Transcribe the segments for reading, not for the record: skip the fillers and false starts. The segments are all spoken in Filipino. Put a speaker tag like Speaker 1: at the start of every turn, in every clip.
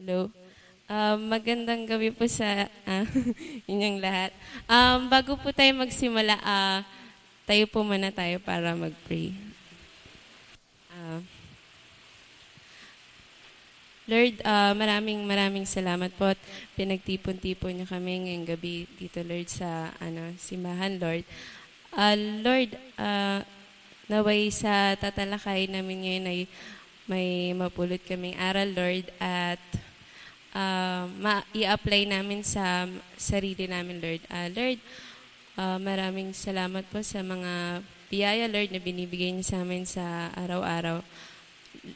Speaker 1: Hello. Magandang gabi po sa inyong lahat. Bago po tayo magsimula, tayo po muna tayo para mag-pray. Ah, Lord, maraming salamat po at pinagtipon-tipon niyo kami ngayong gabi dito, Lord, sa simbahan, Lord. Lord, naway sa tatalakay namin ngayon ay may mapulot kaming aral, Lord, at i-apply namin sa sarili namin, Lord. Lord, maraming salamat po sa mga biyaya, Lord, na binibigay niyo sa amin sa araw-araw.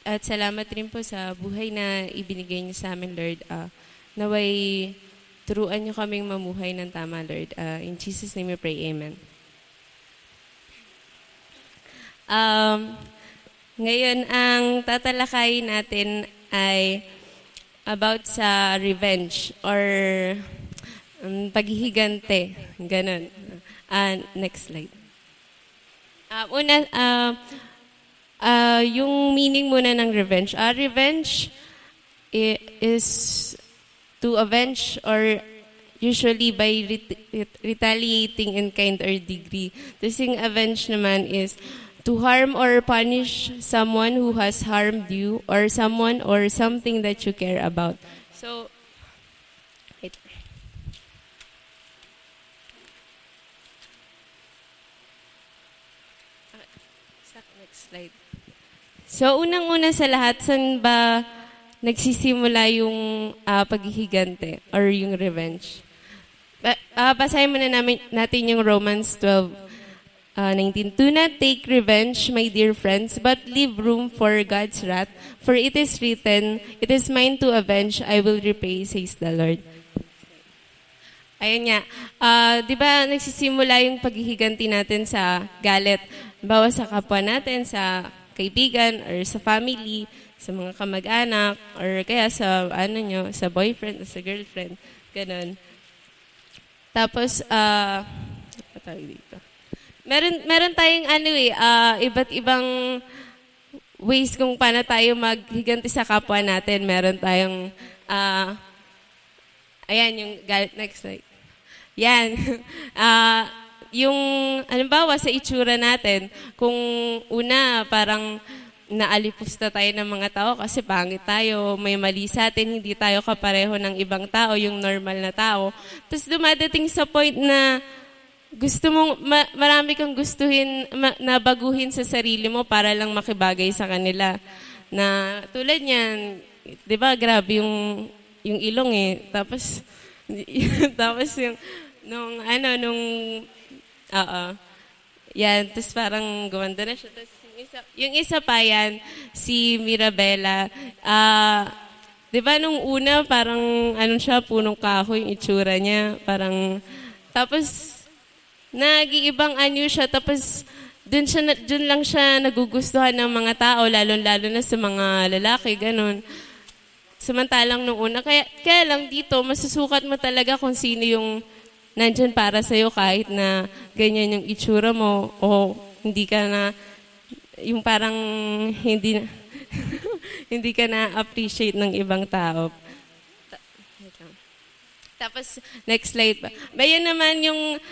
Speaker 1: At salamat rin po sa buhay na ibinigay niyo sa amin, Lord. Naway turuan niyo kaming mamuhay ng tama, Lord. In Jesus' name we pray, Amen. Ngayon, ang tatalakay natin ay about sa revenge or paghihigante. Ganon. Next slide. Yung meaning muna ng revenge. Revenge is to avenge or usually by retaliating in kind or degree. Tapos yung avenge naman is to harm or punish someone who has harmed you or someone or something that you care about. So, wait. Next slide. So, unang-una sa lahat, saan ba nagsisimula yung paghihigante or yung revenge? Basahin muna natin yung Romans 12:19. Do not take revenge, my dear friends, but leave room for God's wrath. For it is written, it is mine to avenge, I will repay, says the Lord. Ayun nga. Di ba nagsisimula yung paghihiganti natin sa galit? Bawa sa kapwa natin, sa kaibigan, or sa family, sa mga kamag-anak, or kaya sa, sa boyfriend, o sa girlfriend. Ganon. Tapos, tawag dito. Meron tayong iba't ibang ways kung paano tayo maghiganti sa kapwa natin. Meron tayong, ayan, yung next slide. Yan. Yung, halimbawa, sa itsura natin, kung una, parang naalipusta tayo ng mga tao kasi pangit tayo, may mali sa atin, hindi tayo kapareho ng ibang tao, yung normal na tao. Tapos dumadating sa point na gusto mong, marami kang gustuhin, na baguhin sa sarili mo para lang makibagay sa kanila. Na tulad niyan, di ba, grabe yung ilong Tapos, tapos yan, tapos parang gumanda na siya. Tapos yung isa pa yan, si Mirabela, di ba nung una, parang, siya, punong kahoy, yung itsura niya, parang, tapos, nag-iibang siya, tapos dun lang siya nagugustuhan ng mga tao, lalo na sa mga lalaki, ganun. Samantalang nung una, kaya lang dito, masusukat mo talaga kung sino yung nandyan para sa'yo kahit na ganyan yung itsura mo o hindi ka na, yung parang hindi hindi ka na-appreciate ng ibang tao. Tapos, next slide pa. Bayan naman yung,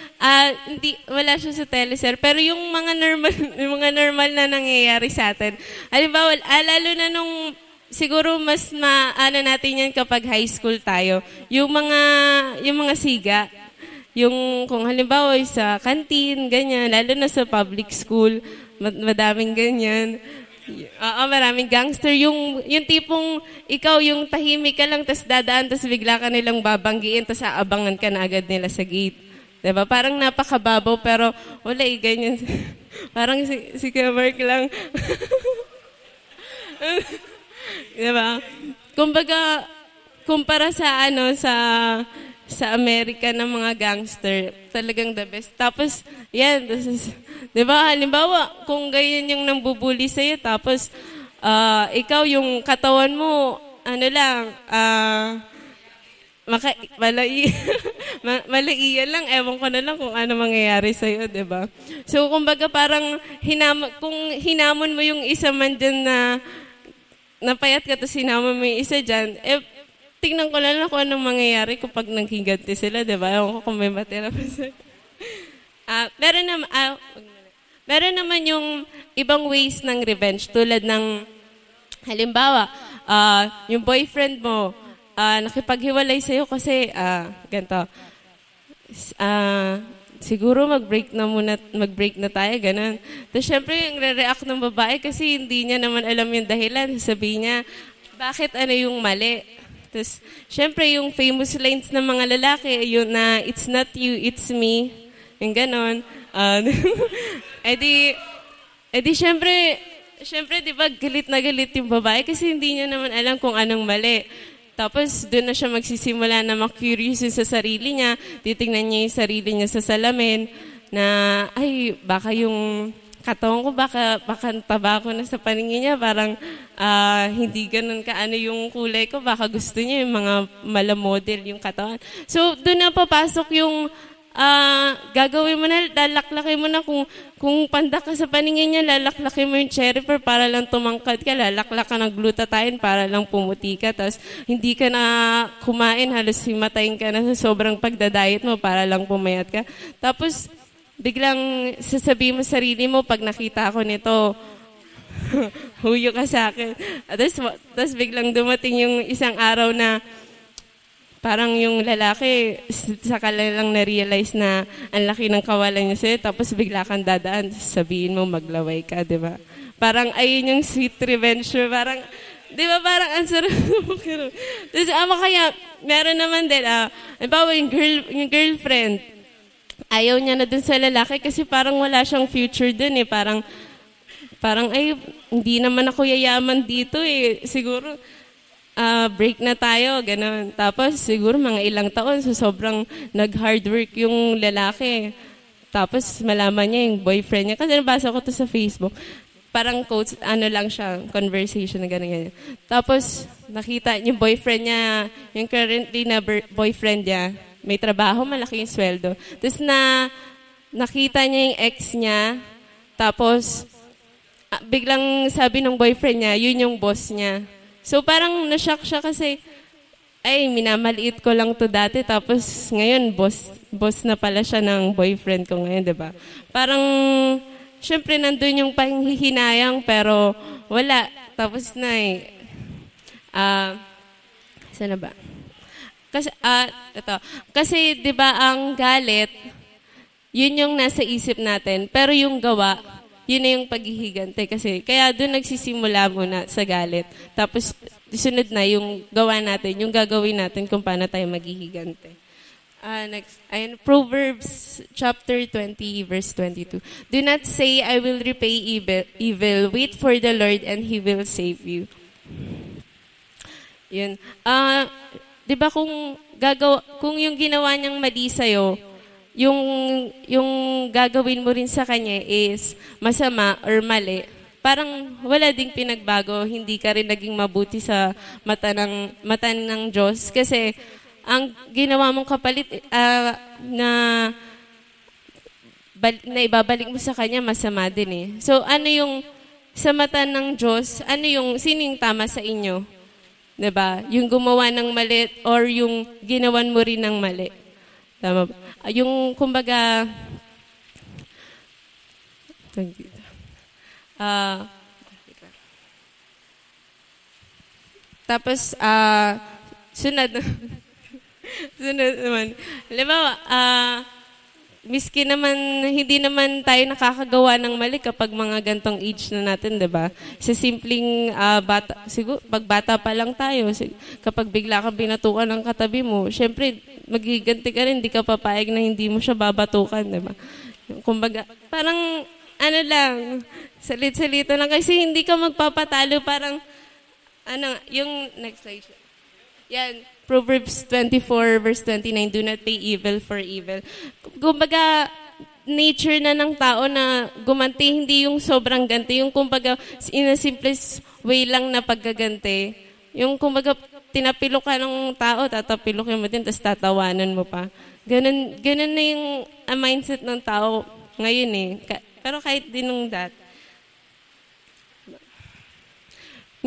Speaker 1: wala siya sa teleser, pero yung mga normal, yung mga normal na nangyayari sa atin. Halimbawa, lalo na nung, siguro mas natin yan kapag high school tayo. Yung mga siga, yung, kung halimbawa sa kantin, ganyan, lalo na sa public school, madaming ganyan. Maraming gangster. Yung tipong ikaw yung tahimik ka lang, tas dadaan, tas bigla ka nilang babanggiin, tas aabangan ka na agad nila sa gate. Diba? Parang napakababaw, pero wala ganyan. Parang si Kuya Mark lang. Diba? Kumbaga, kumpara sa sa Amerika ng mga gangster, talagang the best. Tapos, yan, di ba, halimbawa, kung ganyan yung nambubuli sa'yo, tapos, ikaw yung katawan mo, malaiyan lang, ewan ko na lang kung ano mangyayari sa'yo, di ba? So, kumbaga, parang, kung hinamon mo yung isa man dyan na napayat ka, tapos hinamon mo yung isa dyan, tinitingnan ko lang kung anong mangyayari kapag naghiganti sila, di ba? Ewan ko kung may matira pa sa... Meron naman yung ibang ways ng revenge tulad ng halimbawa, yung boyfriend mo nakipaghiwalay sa'yo kasi ganito. Siguro mag-break na tayo, ganun. Tapos syempre yung re-react ng babae kasi hindi niya naman alam yung dahilan. Sabihin niya, bakit ano yung mali? Tapos syempre yung famous lines ng mga lalaki, yun na, it's not you, it's me. Yung ganon. edi syempre, di ba, galit na galit yung babae kasi hindi niya naman alam kung anong mali. Tapos, doon na siya magsisimula na ma-curious sa sarili niya. Titingnan niya yung sarili niya sa salamin na, ay, baka yung katawan ko, baka taba ko na sa paningin niya. Parang hindi ganun kaano yung kulay ko. Baka gusto niya yung mga malamodel yung katawan. So, doon na papasok yung gagawin mo na, lalaklakin mo na kung pandak ka sa paningin niya, lalaklakin mo yung cherry pear para lang tumangkad ka, lalaklak ka ng glutathione para lang pumuti ka, tapos hindi ka na kumain, halos himatayin ka na sa sobrang pagdadayet mo para lang pumayat ka. Tapos, biglang sasabihin mo sa sarili mo, pag nakita ko nito, huyo ka sa akin. Tapos biglang dumating yung isang araw na parang yung lalaki, saka lang na-realize na ang laki ng kawalan niya sa'yo, tapos bigla kang dadaan, sabihin mo maglaway ka, di ba? Parang ayun yung sweet revenge, parang, di ba, parang ang sarap mo. Tapos kaya, meron naman din, halimbawa yung girlfriend, ayaw niya na dun sa lalaki kasi parang wala siyang future dun eh, parang ay, hindi naman ako yayaman dito eh, siguro, break na tayo, gano'n. Tapos siguro mga ilang taon, so sobrang nag-hard work yung lalaki. Tapos malaman niya yung boyfriend niya. Kasi nabasa ko to sa Facebook. Parang quotes, lang siya, conversation na gano'n. Tapos nakita yung boyfriend niya, yung currently na boyfriend niya, may trabaho, malaki yung sweldo. Tapos nakita niya yung ex niya, tapos biglang sabi ng boyfriend niya, yun yung boss niya. So parang na-shock siya kasi, ay, minamaliit ko lang to dati, tapos ngayon, boss na pala siya ng boyfriend ko ngayon, di ba? Parang, syempre nandun yung panghihinayang, pero wala. Tapos na eh. Saan na ba? Kasi di ba ang galit, yun yung nasa isip natin, pero yung gawa, yun na yung paghihigante kasi. Kaya doon nagsisimula muna sa galit. Tapos sunod na yung gawa natin, yung gagawin natin kung paano tayo maghihigante. Next, Proverbs chapter 20, verse 22. Do not say, I will repay evil. Wait for the Lord and He will save you. Yun. Di ba kung yung ginawa niyang mali sa'yo, yung gagawin mo rin sa kanya is masama or mali, parang wala ding pinagbago, hindi ka rin naging mabuti sa mata ng Diyos. Kasi ang ginawa mong kapalit na ibabalik mo sa kanya, masama din eh. So ano yung sa mata ng Diyos, sino yung tama sa inyo? Diba? Yung gumawa ng mali or yung ginawan mo rin ng mali. Tama ba? Yung, kumbaga, tapos, sunod naman. Halimbawa, miski naman, hindi naman tayo nakakagawa ng mali kapag mga gantong age na natin, diba? Sa simpleng bata, siguro, pag bata pa lang tayo, kapag bigla kang binatukan ng katabi mo, syempre, magiganti ka rin, hindi ka papayag na hindi mo siya babatukan, diba? Kumbaga, parang, salit-salita lang, kasi hindi ka magpapatalo, parang, yung next slide. Yan, Proverbs 24, verse 29, do not pay evil for evil. Kumbaga, nature na ng tao na gumanti, hindi yung sobrang ganti. Yung kumbaga, in a simplest way lang na paggaganti. Yung kumbaga, tinapilo ka ng tao, tatapilokin mo din, tapos tatawanan mo pa. Ganun na yung mindset ng tao ngayon eh. Pero kahit din nung dati.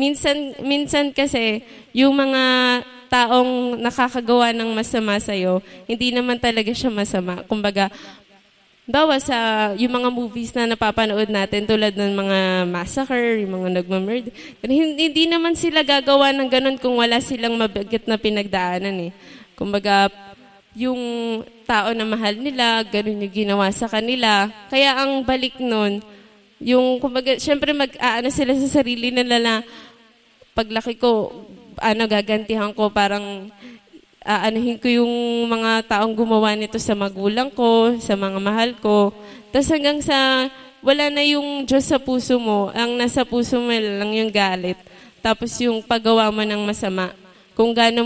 Speaker 1: Minsan kasi, yung mga taong nakakagawa ng masama sa'yo, hindi naman talaga siya masama. Kumbaga, bawa sa yung mga movies na napapanood natin tulad ng mga massacre, yung mga nagmamurder, hindi naman sila gagawa ng ganun kung wala silang mabigat na pinagdaanan eh. Kumbaga, yung tao na mahal nila, ganun yung ginawa sa kanila. Kaya ang balik nun, yung kumbaga, syempre mag-aano sila sa sarili nila na paglaki ko, gagantihan ko, parang aanuhin ko yung mga taong gumawa nito sa magulang ko, sa mga mahal ko. Tapos hanggang sa wala na yung Diyos sa puso mo, ang nasa puso mo lang yung galit. Tapos yung paggawa mo ng masama. Kung paano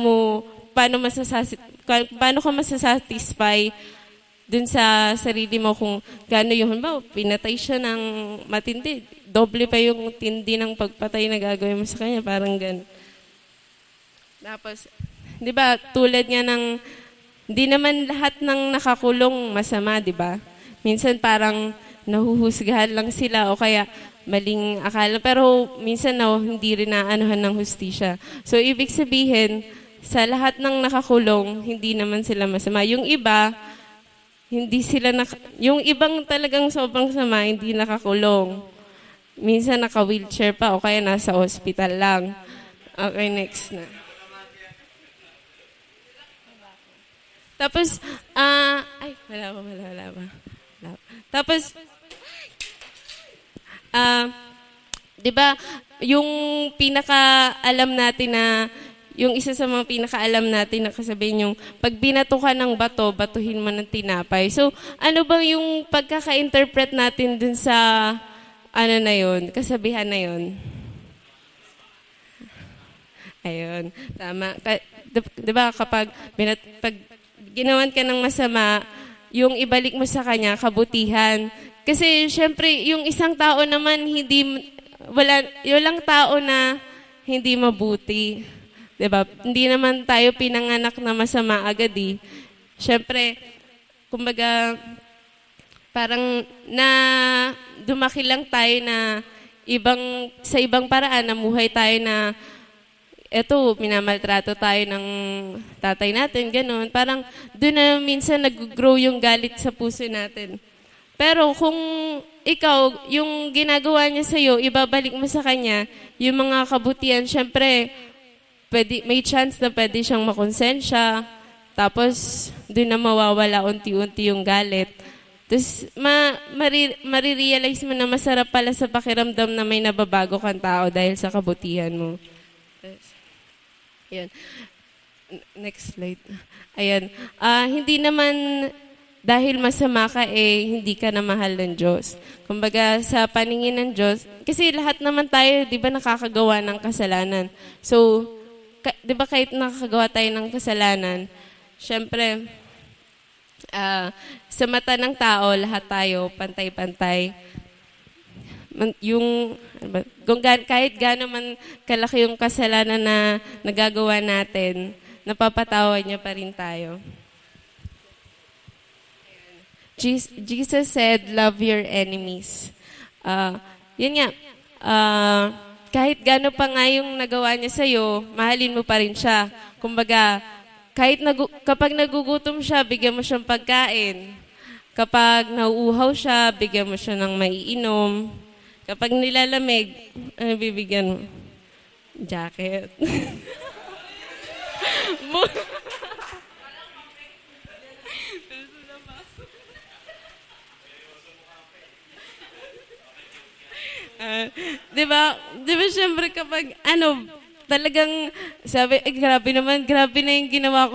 Speaker 1: ka masasatisfy dun sa sarili mo kung gaano yung, halimbawa, pinatay siya ng matindi. Doble pa yung tindi ng pagpatay na gagawin mo sa kanya, parang gano'n. Tapos, di ba, tulad nga ng, di naman lahat ng nakakulong masama, di ba? Minsan parang nahuhusgahan lang sila o kaya maling akala. Pero minsan hindi rin naanuhan ng hustisya. So, ibig sabihin, sa lahat ng nakakulong, hindi naman sila masama. Yung iba, yung ibang talagang sobrang sama, hindi nakakulong. Minsan naka-wheelchair pa o kaya nasa hospital lang. Okay, next na. Tapos, wala pa. Tapos, di ba, yung pinaka-alam natin na, yung isa sa mga pinaka-alam natin na kasabihin yung, pag binato ka ng bato, batuhin mo ng tinapay. So, ano bang yung pagkaka-interpret natin dun sa, na yun, kasabihan na yun? Ayun, tama. Di ba, kapag pag ginawan ka ng masama, yung ibalik mo sa kanya, kabutihan. Kasi, syempre, yung isang tao naman, walang tao na hindi mabuti. Diba? Hindi naman tayo pinanganak na masama agad eh. Syempre, kumbaga, parang dumaki lang tayo na sa ibang paraan, namuhay tayo na eto, minamaltrato tayo ng tatay natin, gano'n. Parang doon na minsan nag-grow yung galit sa puso natin. Pero kung ikaw, yung ginagawa niya sa'yo, ibabalik mo sa kanya, yung mga kabutihan, syempre, may chance na pwede siyang makonsensya. Tapos, doon na mawawala unti-unti yung galit. Tapos, marirealize mo na masarap pala sa pakiramdam na may nababago kang tao dahil sa kabutihan mo. Ayan. Next slide. Ayan. Hindi naman dahil masama ka hindi ka na mahal ng Diyos. Kumbaga, sa paningin ng Diyos, kasi lahat naman tayo, di ba, nakakagawa ng kasalanan. So, di ba kahit nakakagawa tayo ng kasalanan, syempre, sa mata ng tao, lahat tayo, pantay-pantay. Kahit gaano man kalaki yung kasalanan na nagagawa natin, napapatawa niya pa rin tayo. Jesus said, love your enemies. Yun nga, kahit gaano pa nga yung nagawa niya sa'yo, mahalin mo pa rin siya. Kumbaga, kapag nagugutom siya, bigyan mo siyang pagkain. Kapag nauuhaw siya, bigyan mo siya ng maiinom. Kapag nilalamig, bibigyan mo? Jacket. Diba syempre kapag, talagang sabi, grabe na yung ginawa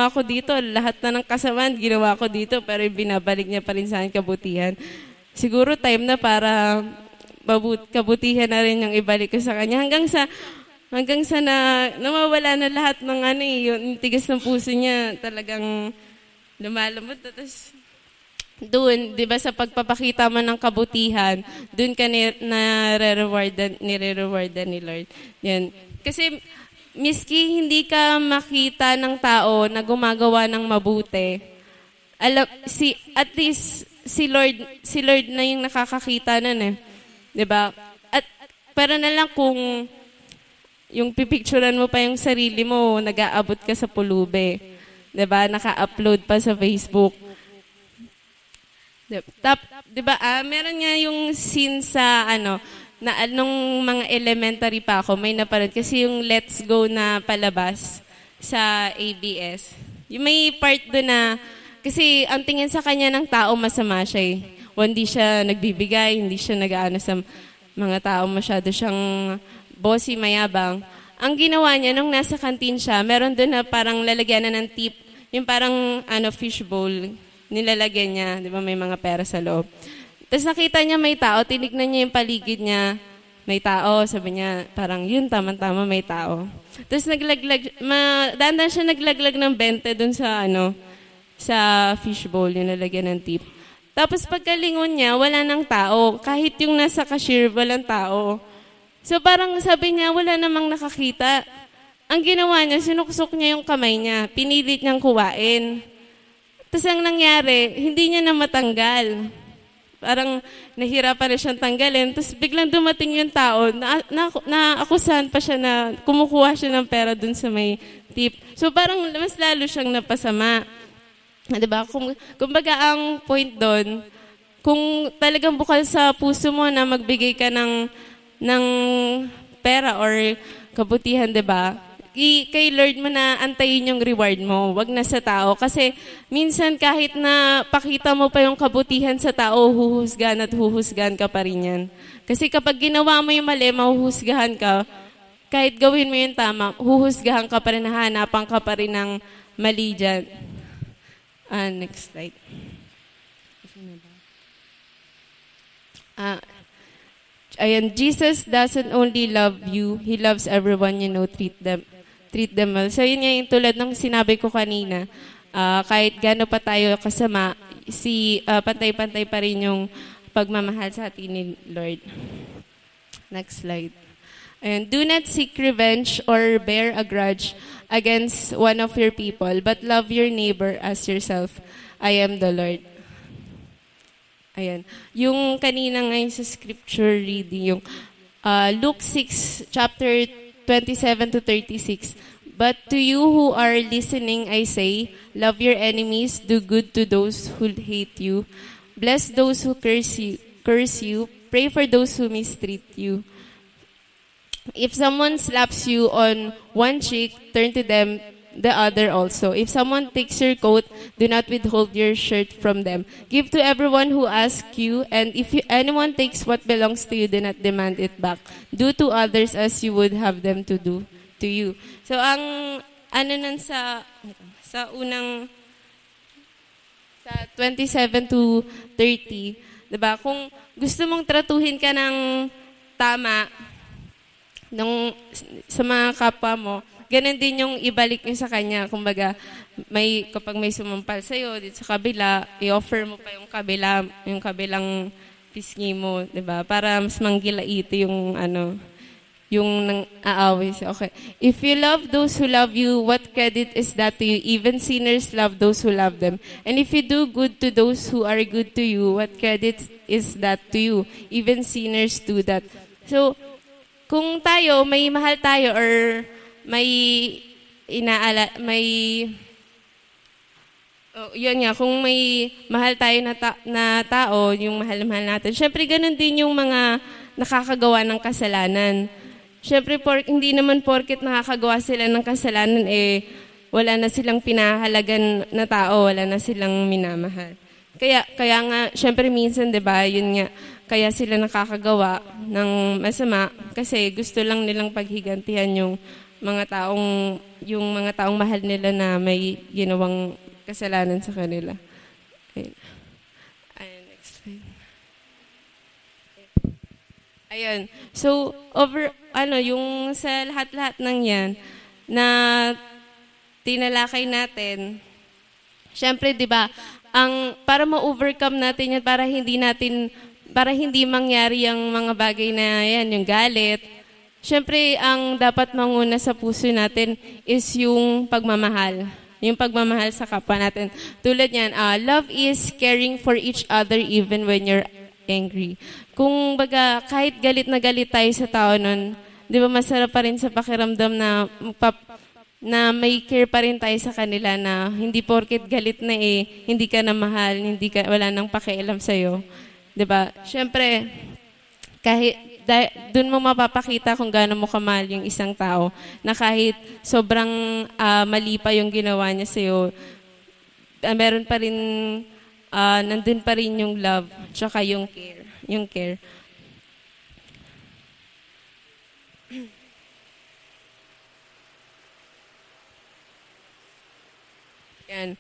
Speaker 1: ko dito. Lahat na ng kasamaan, ginawa ko dito, pero binabalik niya pa rin sa akin kabutihan. Siguro time na para kabutihan na rin yung ibalik ko sa kanya. Hanggang sa nawawala na lahat ng yung tigas ng puso niya, talagang lumalambot. Tapos doon, di ba sa pagpapakita mo ng kabutihan, doon ka nire-rewardan ni Lord. Yan. Kasi miski hindi ka makita ng tao na gumagawa ng mabuti, at least si Lord na yung nakakakita nun eh. 'Di ba? At para na lang kung yung pipicturean mo pa yung sarili mo, nag-aabot ka sa pulube. 'Di ba? Naka-upload pa sa Facebook. 'Di ba? Meron nga yung scene sa na nung mga elementary pa ako, may napanood kasi yung Let's Go na palabas sa ABS. Yung may part doon na, kasi ang tingin sa kanya ng tao masama siya eh. O hindi siya nagbibigay, hindi siya nag-aano sa mga tao, masyado siyang bossy, mayabang. Ang ginawa niya, nung nasa kantin siya, meron doon na parang lalagyan na ng tip, yung parang fishbowl, nilalagyan niya, di ba may mga pera sa loob. Tapos nakita niya may tao, tinignan niya yung paligid niya, may tao, sabi niya, parang yun, tama-tama, may tao. Tapos dandan siya naglaglag ng 20 dun sa sa fishbowl, yung nalagyan ng tip. Tapos pagkalingon niya, wala nang tao. Kahit yung nasa cashier, walang tao. So parang sabi niya, wala namang nakakita. Ang ginawa niya, sinuksok niya yung kamay niya, pinilit niyang kuwain. Tapos ang nangyari, hindi niya na matanggal. Parang nahirapan na siyang tanggalin. Tapos biglang dumating yung tao, naakusahan pa siya na kumukuha siya ng pera dun sa may tip. So parang mas lalo siyang napasama. Diba? Kumbaga ang point doon, kung talagang bukal sa puso mo na magbigay ka ng pera or kabutihan, diba? Kay Lord mo na antayin yung reward mo, wag na sa tao. Kasi minsan kahit na pakita mo pa yung kabutihan sa tao, huhusgahan ka pa rin yan. Kasi kapag ginawa mo yung mali, mahuhusgahan ka. Kahit gawin mo yung tama, huhusgahan ka pa rin, hahanapan ka pa rin ng mali dyan. Next slide. Ayan, Jesus doesn't only love you, He loves everyone, treat them well. So yun nga yung tulad ng sinabi ko kanina, kahit gaano pa tayo kasama, pantay-pantay pa rin yung pagmamahal sa atin ni Lord. Next slide. And do not seek revenge or bear a grudge against one of your people, but love your neighbor as yourself. I am the Lord. Ayan. Yung kanina ngayon sa scripture reading, yung Luke 6, chapter 27 to 36. But to you who are listening, I say, love your enemies, do good to those who hate you, bless those who curse you, pray for those who mistreat you. If someone slaps you on one cheek, turn to them the other also. If someone takes your coat, do not withhold your shirt from them. Give to everyone who asks you, and if anyone takes what belongs to you, do not demand it back. Do to others as you would have them to do to you. So ang sa 27 to 30, 'di ba? Kung gusto mong tratuhin ka ng tama sa mga kapwa mo, ganun din yung ibalik nyo sa kanya. Kumbaga, kapag may sumampal sa'yo, dito sa kabila, i-offer mo pa yung kabilang pisngi mo, di ba? Para mas manggilaiti yung nang aaway siya. Okay. If you love those who love you, what credit is that to you? Even sinners love those who love them. And if you do good to those who are good to you, what credit is that to you? Even sinners do that. So, kung tayo, may mahal tayo or yun nga, kung may mahal tayo na tao, yung mahal-mahal natin, syempre ganun din yung mga nakakagawa ng kasalanan. Syempre, hindi naman porket nakakagawa sila ng kasalanan, wala na silang pinahalagan na tao, wala na silang minamahal. Kaya nga, syempre minsan, 'di ba, yun nga, kaya sila nakakagawa ng masama kasi gusto lang nilang paghigantihan yung mga taong mahal nila na may ginawang kasalanan sa kanila. Ayun, next slide. Ayun. So, yung sa lahat-lahat ng 'yan na tinalakay natin, syempre 'di ba, para ma-overcome natin 'yan, para hindi mangyari yung mga bagay na yan, yung galit. Syempre, ang dapat manguna sa puso natin is yung pagmamahal. Yung pagmamahal sa kapwa natin. Tulad yan, love is caring for each other even when you're angry. Kung baga, kahit galit na galit tayo sa tao nun, di ba masarap pa rin sa pakiramdam na na may care pa rin tayo sa kanila na hindi porket galit na hindi ka na mahal, wala nang pakialam sa'yo. Di ba? Siyempre, doon mo mapapakita kung gaano mo kamahal yung isang tao na kahit sobrang mali pa yung ginawa niya sa'yo, meron pa rin, nandun pa rin yung love, tsaka yung care. Yung care. Yan.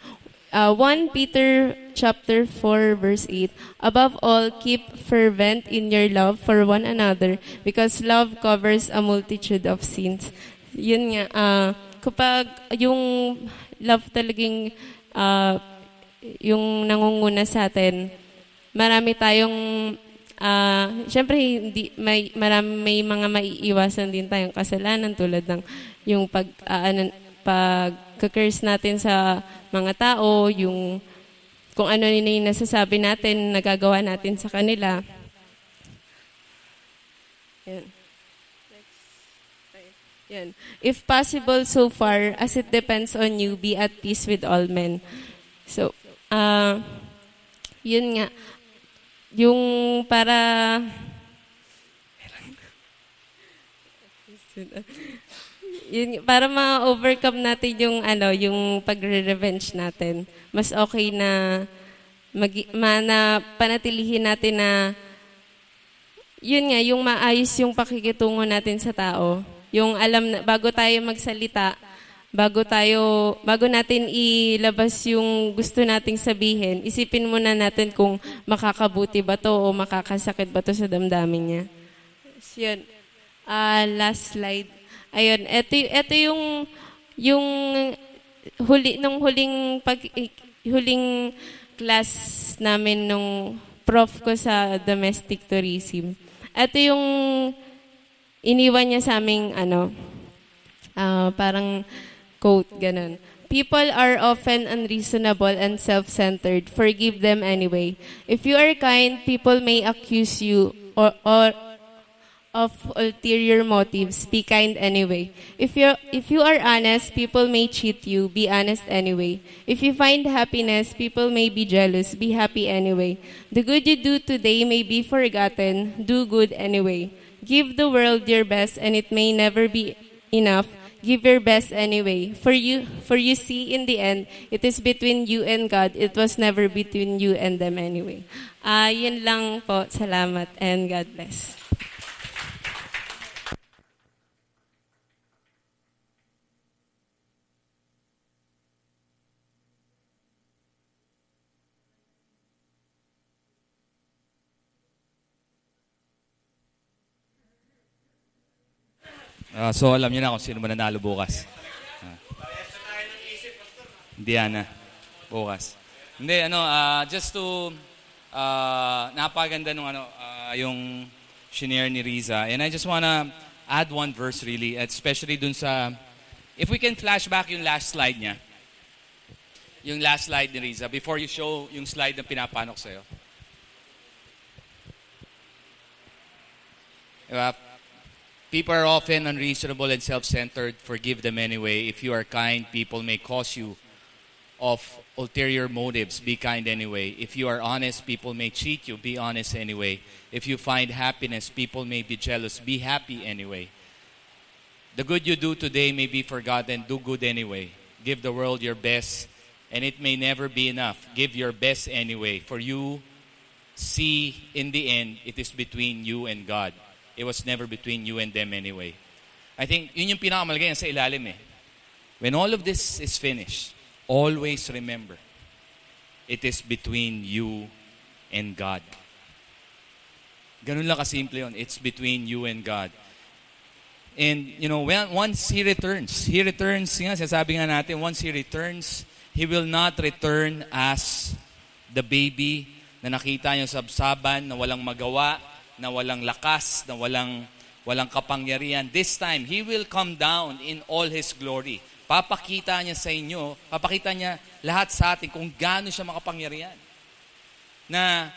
Speaker 1: 1 Peter chapter 4 verse 8. Above all, keep fervent in your love for one another because love covers a multitude of sins. Yun nga, kapag yung love talagang yung nangunguna sa atin, marami tayong syempre may mga maiiwasan din tayong kasalanan tulad ng yung pagka-curse natin sa mga tao, yung kung ano yung nasasabi natin, nagagawa natin sa kanila. Yan. Yan. If possible so far, as it depends on you, be at peace with all men. So, yun nga. Yung para para ma-overcome natin yung yung pagre-revenge natin. Mas okay na panatilihin natin na yun nga, yung maayos yung pakikitungo natin sa tao. Yung alam na bago tayo magsalita, bago natin ilabas yung gusto nating sabihin, isipin muna natin kung makakabuti ba to o makakasakit ba to sa damdamin niya. So, yun. Last slide. Ayun, ito yung huling class namin nung prof ko sa domestic tourism. Ito yung iniwan niya sa aming parang quote, ganun. People are often unreasonable and self-centered. Forgive them anyway. If you are kind, people may accuse you or of ulterior motives. Be kind anyway. If you are honest, people may cheat you. Be honest anyway. If you find happiness, people may be jealous. Be happy anyway. The good you do today may be forgotten. Do good anyway. Give the world your best, and it may never be enough. Give your best anyway. For you see, in the end, it is between you and God. It was never between you and them anyway. Yun lang po. Salamat and God bless.
Speaker 2: So alam niyo na kung sino mananalo bukas. Hindi na. Bukas. Hindi, just to, napaganda nung yung shinare ni Riza. And I just wanna add one verse really, especially dun sa, if we can flash back yung last slide niya. Yung last slide ni Riza, before you show yung slide na pinapanok sa'yo. Diba? People are often unreasonable and self-centered. Forgive them anyway. If you are kind, people may cause you of ulterior motives. Be kind anyway. If you are honest, people may cheat you. Be honest anyway. If you find happiness, people may be jealous. Be happy anyway. The good you do today may be forgotten. Do good anyway. Give the world your best, and it may never be enough. Give your best anyway. For you see, in the end, it is between you and God. It was never between you and them anyway. I think yun yung pinakamalagay sa ilalim eh. When all of this is finished, always remember, it is between you and God. Ganun lang kasimple yun. It's between you and God. And, once He returns, sasabi nga natin, once He returns, He will not return as the baby na nakita niyo sa sabsaban, na walang magawa, na walang lakas, na walang kapangyarihan. This time, He will come down in all His glory. Papakita niya sa inyo, papakita niya lahat sa atin kung gaano siya makapangyarihan. Na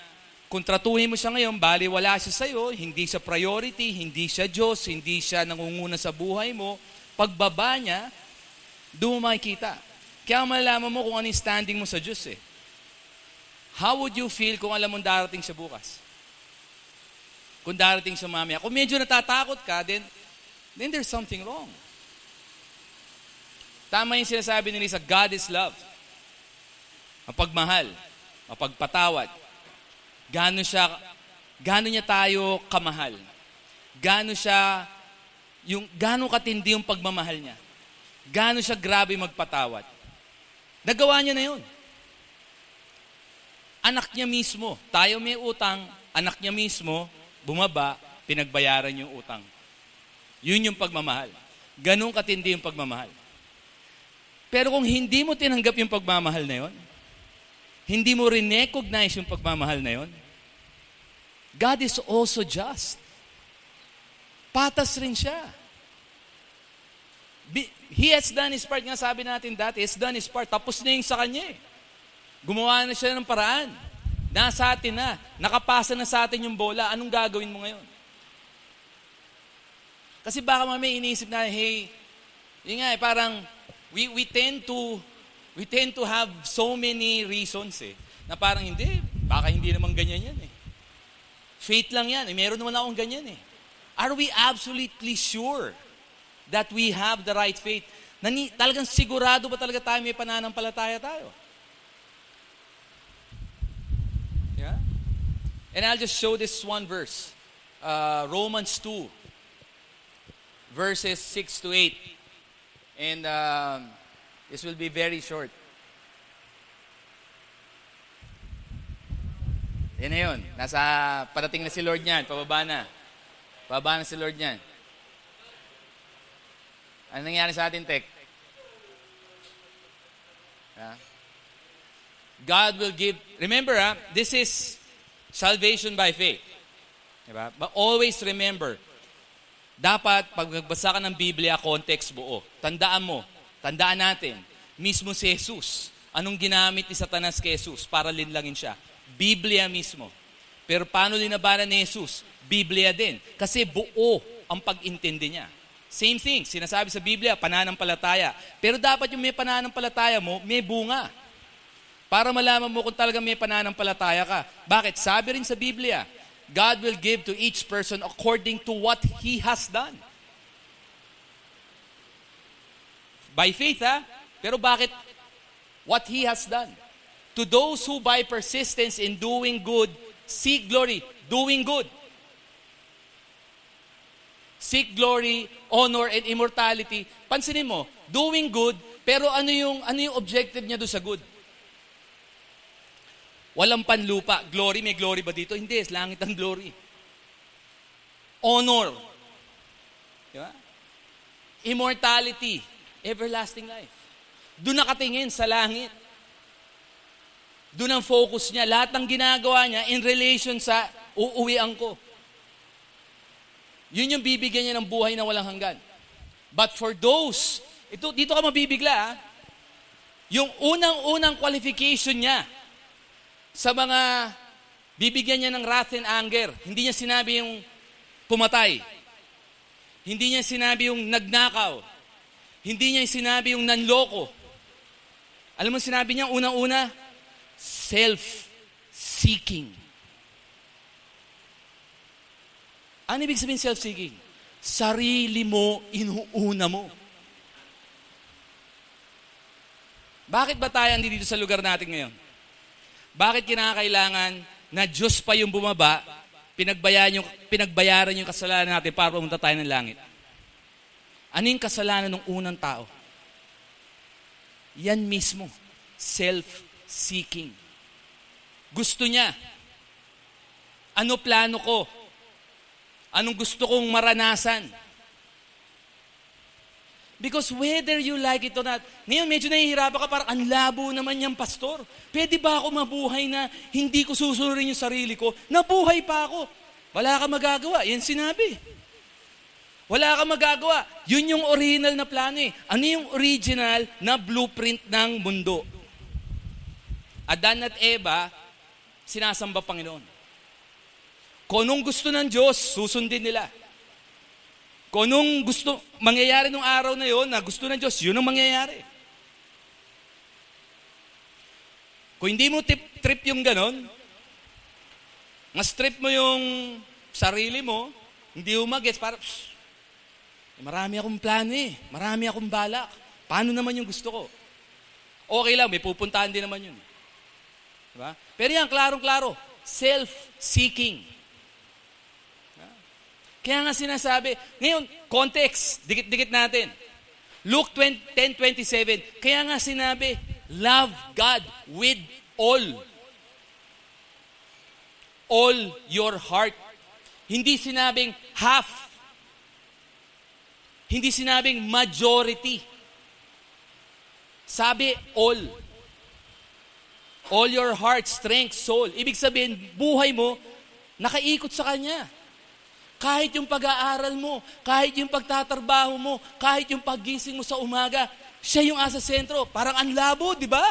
Speaker 2: Kung tratuhin mo siya ngayon, bali wala siya sa'yo, hindi siya priority, hindi siya Diyos, hindi siya nangunguna sa buhay mo, pagbaba niya, doon mo makikita. Kaya malalaman mo kung ano yung standing mo sa Diyos eh. How would you feel kung alam mong darating siya bukas? Kung darating siya mamaya. Kung medyo natatakot ka, then there's something wrong. Tama yung sinasabi ni Lisa, God is love. Mapagmahal, mapagpatawad. Gaano niya tayo kamahal? Gaano katindi yung pagmamahal niya? Gaano siya grabe magpatawad? Nagawa niya na yun. Anak niya mismo, tayo may utang, anak niya mismo, bumaba, pinagbayaran yung utang. Yun yung pagmamahal. Ganun katindi yung pagmamahal. Pero kung hindi mo tinanggap yung pagmamahal na yun, hindi mo recognize yung pagmamahal na yun, God is also just. Patas rin siya. He has done his part. Nga sabi natin dati, he has done his part. Tapos na yung sa kanya eh. Gumawa na siya ng paraan. Nasa atin na. Nakapasa na sa atin yung bola. Anong gagawin mo ngayon? Kasi baka mamaya iniisip na, hey, yun nga eh, parang we tend to have so many reasons eh. Na parang hindi, baka hindi naman ganyan yan eh. Faith lang yan. Meron naman akong ganyan eh. Are we absolutely sure that we have the right faith? Talagang sigurado ba talaga tayo may pananampalataya tayo? Yeah? And I'll just show this one verse. Romans 2, verses 6 to 8. And this will be very short. Yan na yun. Padating na si Lord niyan. Pababa na. Pababa na si Lord niyan. Ano nangyari sa atin, Tek? God will give, remember this is salvation by faith. Diba? But always remember, dapat pag nagbasa ka ng Biblia, context buo. Tandaan natin, mismo si Jesus, anong ginamit ni Satanas kay Jesus para linlangin siya? Biblia mismo. Pero paano linabanan ni Jesus? Biblia din. Kasi buo ang pag-intindi niya. Same thing, sinasabi sa Biblia, pananampalataya. Pero dapat yung may pananampalataya mo, may bunga. Para malaman mo kung talaga may pananampalataya ka. Bakit? Sabi rin sa Biblia, God will give to each person according to what he has done. By faith, Pero bakit? What he has done. To those who by persistence in doing good, seek glory. Doing good. Seek glory, honor, and immortality. Pansinin mo, doing good, pero ano yung objective niya doon sa good? Walang panlupa. Glory, may glory ba dito? Hindi, langit ang glory. Honor. Diba? Immortality. Everlasting life. Doon nakatingin sa langit. Doon ang focus niya. Lahat ng ginagawa niya in relation sa uuwian ko. Yun yung bibigyan niya ng buhay na walang hanggan. But for those, dito ka mabibigla, yung unang-unang qualification niya sa mga bibigyan niya ng wrath and anger, hindi niya sinabi yung pumatay. Hindi niya sinabi yung nagnakaw. Hindi niya sinabi yung nanloko. Alam mo sinabi niya, unang-una, self-seeking. Ano ibig sabihin self-seeking? Sarili mo, inuuna mo. Bakit ba tayo andito sa lugar natin ngayon? Bakit kinakailangan na Diyos pa yung bumaba, pinagbayaran yung kasalanan natin para pumunta tayo ng langit? Ano yung kasalanan ng unang tao? Yan mismo, self-seeking. Gusto niya. Ano plano ko? Anong gusto kong maranasan? Because whether you like it or not, ngayon medyo nahihirapan ka, parang ang labo naman yung pastor. Pwede ba ako mabuhay na hindi ko susunurin yung sarili ko? Nabuhay pa ako. Wala ka magagawa. Yan sinabi. Wala ka magagawa. Yun yung original na plano eh. Ano yung original na blueprint ng mundo? Adan at Eva, sinasamba Panginoon. Kung anong gusto ng Diyos, susundin nila. Kung anong gusto, mangyayari nung araw na yon na gusto ng Diyos, yun ang mangyayari. Kung hindi mo trip yung ganon, mas trip mo yung sarili mo, hindi mo mag-gets, parang, marami akong plano marami akong balak. Paano naman yung gusto ko? Okay lang, may pupuntahan din naman yun. Diba? Pero yan, klarong-klaro, self-seeking. Kaya nga sinasabi, ngayon, context, dikit-dikit natin. Luke 10:27, kaya nga sinabi, love God with all your heart. Hindi sinabing half. Hindi sinabing majority. Sabi all. All your heart, strength, soul. Ibig sabihin, buhay mo, nakaikot sa Kanya. Kahit yung pag-aaral mo, kahit yung pagtatrabaho mo, kahit yung paggising mo sa umaga, siya yung asa sentro. Parang ang labo, di ba?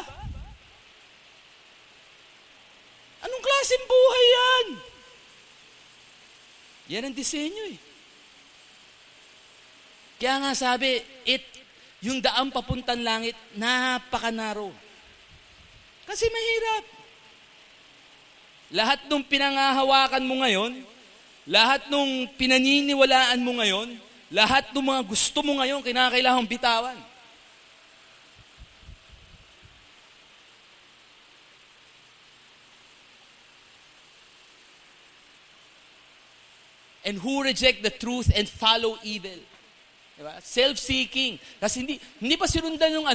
Speaker 2: Anong klaseng buhay yan? Yan ang disenyo Kaya nga sabi, yung daang papuntang langit, napakanaro. Kasi mahirap. Lahat nung pinangahawakan mo ngayon, lahat nung pinaniniwalaan mo ngayon, lahat ng mga gusto mo ngayon, kinakailangang bitawan. And who reject the truth and follow evil. Diba? Self-seeking. Kasi hindi pa sinundan ng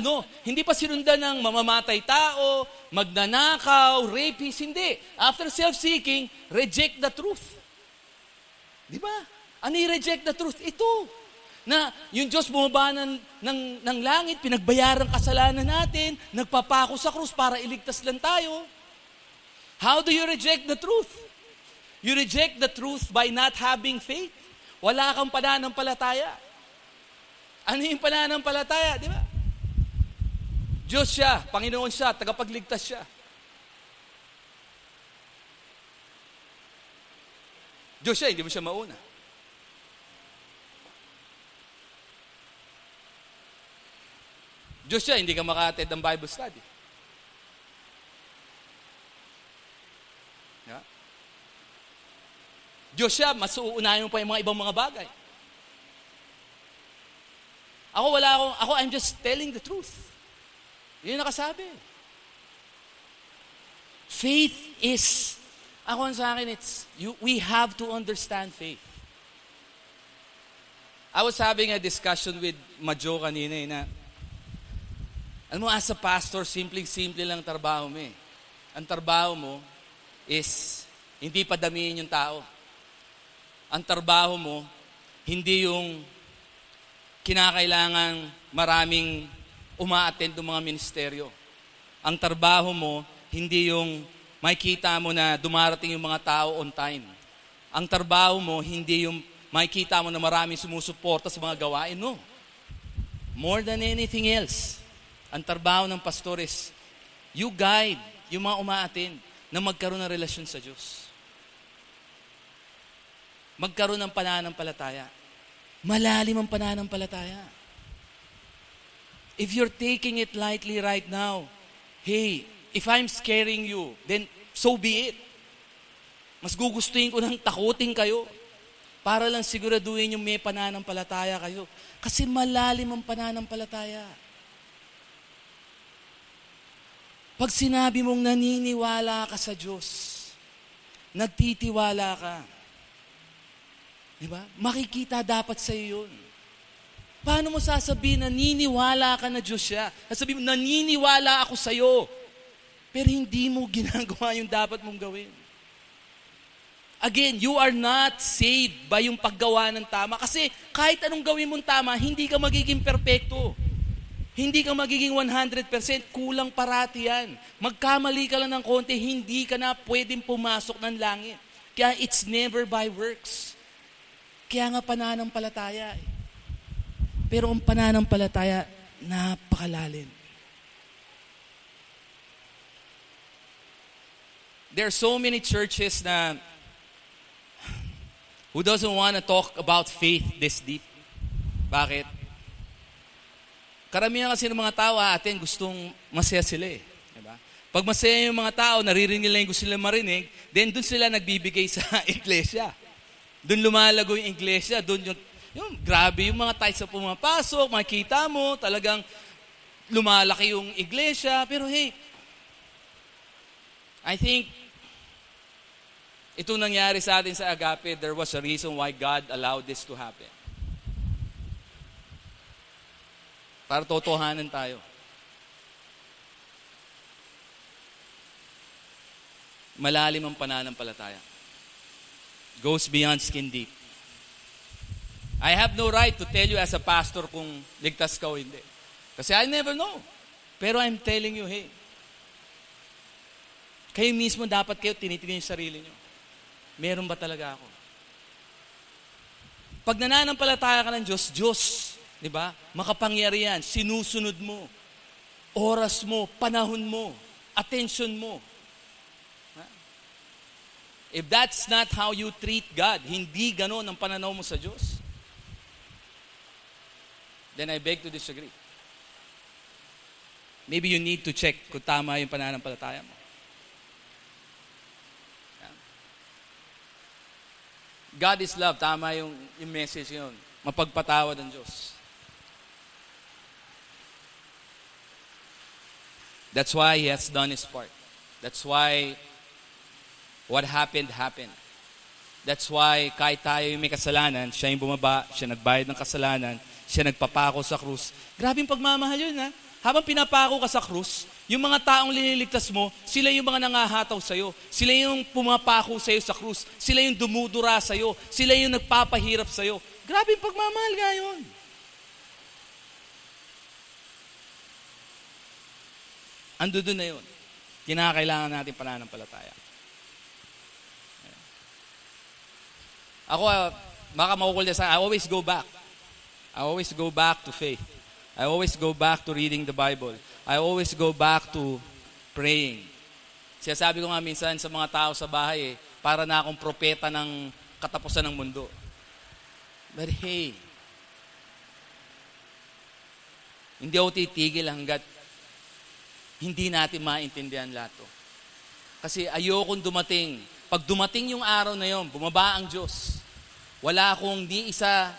Speaker 2: hindi pa sinundan ng mamamatay tao, magnanakaw, rapist, hindi. After self-seeking, reject the truth. Di ba? Ano i-reject the truth? Ito. Na yung Diyos bumaba ng langit, pinagbayaran kasalanan natin, nagpapako sa krus para iligtas lang tayo. How do you reject the truth? You reject the truth by not having faith. Wala kang pananampalataya. Ano yung pananampalataya? Di ba? Diyos siya, Panginoon siya, tagapagligtas siya. Diyos siya, hindi mo siya mauna. Diyos siya, hindi ka maka-attend ng Bible study. Yeah. Diyos siya, mas uunahin mo pa yung mga ibang mga bagay. I'm just telling the truth. Yun yung nakasabi. Faith is, sa akin, we have to understand faith. I was having a discussion with Majo kanina na, alam mo, as a pastor, simple-simple lang trabaho mo Ang trabaho mo is, hindi padamihin yung tao. Ang trabaho mo, hindi yung kinakailangan maraming uma-attend ng mga ministeryo. Ang trabaho mo, hindi yung makikita mo na dumarating yung mga tao on time. Ang trabaho mo, hindi yung makikita mo na maraming sumusuporta sa mga gawain. No. More than anything else, ang trabaho ng pastor is, you guide yung mga uma-attend na magkaroon ng relasyon sa Diyos. Magkaroon ng pananampalataya. Malalim ang pananampalataya. If you're taking it lightly right now, hey, if I'm scaring you, then so be it. Mas gugustuhin ko nang takutin kayo para lang siguraduhin yung may pananampalataya kayo. Kasi malalim ang pananampalataya. Pag sinabi mong naniniwala ka sa Diyos, nagtitiwala ka, diba? Makikita dapat sa iyo yun. Paano mo sasabihin na naniniwala ka na Diyos siya? Sasabihin mo, naniniwala ako sa iyo. Pero hindi mo ginagawa yung dapat mong gawin. Again, you are not saved by yung paggawa ng tama. Kasi kahit anong gawin mong tama, hindi ka magiging perpekto. Hindi ka magiging 100%, kulang parati yan. Magkamali ka lang ng konti, hindi ka na pwedeng pumasok ng langit. Kaya it's never by works. Kaya nga pananampalataya. Pero ang pananampalataya, napakalalim. There are so many churches na Who doesn't want to talk about faith this deep? Bakit? Karamihan kasi ng mga tao atin gustong masaya sila eh. Diba? Pag masaya yung mga tao, naririnig nila yung gusto nila marinig, then doon sila nagbibigay sa iglesia. Doon lumalago yung iglesia, doon yung grabe yung mga tithes na pumapasok, makikita mo, talagang lumalaki yung iglesia. Pero hey, I think ito nangyari sa atin sa Agape, there was a reason why God allowed this to happen. Para totohanan tayo. Malalim ang pananampalataya. Goes beyond skin deep. I have no right to tell you as a pastor kung ligtas ka o hindi. Kasi I never know. Pero I'm telling you, hey, kayo mismo dapat kayo tinitingnan yung sarili nyo. Meron ba talaga ako? Pag nananampalataya ka ng Diyos, Diyos, di ba? Makapangyarihan, sinusunod mo, oras mo, panahon mo, attention mo. If that's not how you treat God, hindi ganon ang pananaw mo sa Diyos, then I beg to disagree. Maybe you need to check kung tama yung pananampalataya mo. God is love. Tama yung message yun. Mapagpatawad ang Diyos. That's why He has done His part. That's why what happened, happened. That's why kahit tayo yung may kasalanan, siya yung bumaba, siya nagbayad ng kasalanan, siya nagpapako sa krus. Grabe yung pagmamahal yun, ha? Habang pinapako ka sa krus, yung mga taong lililigtas mo, sila yung mga nangahataw sa'yo. Sila yung pumapako sa'yo sa krus. Sila yung dumudura sa'yo. Sila yung nagpapahirap sa'yo. Grabe yung pagmamahal nga yun. Ando doon na yun. Kinakailangan natin pananampalataya. Ako, baka makukulya sa I always go back. I always go back to faith. I always go back to reading the Bible. I always go back to praying. Sabi ko nga minsan sa mga tao sa bahay, para na akong propeta ng katapusan ng mundo. But hey, hindi ako titigil hanggat hindi natin maintindihan lahat to. Kasi ayokong dumating. Pag dumating yung araw na yon, bumaba ang Diyos. Wala akong di isa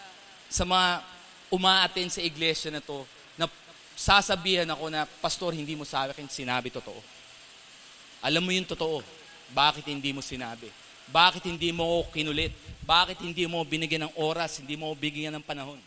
Speaker 2: sa mga umaaten sa iglesia na to na sasabihan ako na, Pastor, hindi mo sa akin sinabi totoo. Alam mo yung totoo. Bakit hindi mo sinabi? Bakit hindi mo kinulit? Bakit hindi mo binigyan ng oras? Hindi mo bigyan ng panahon?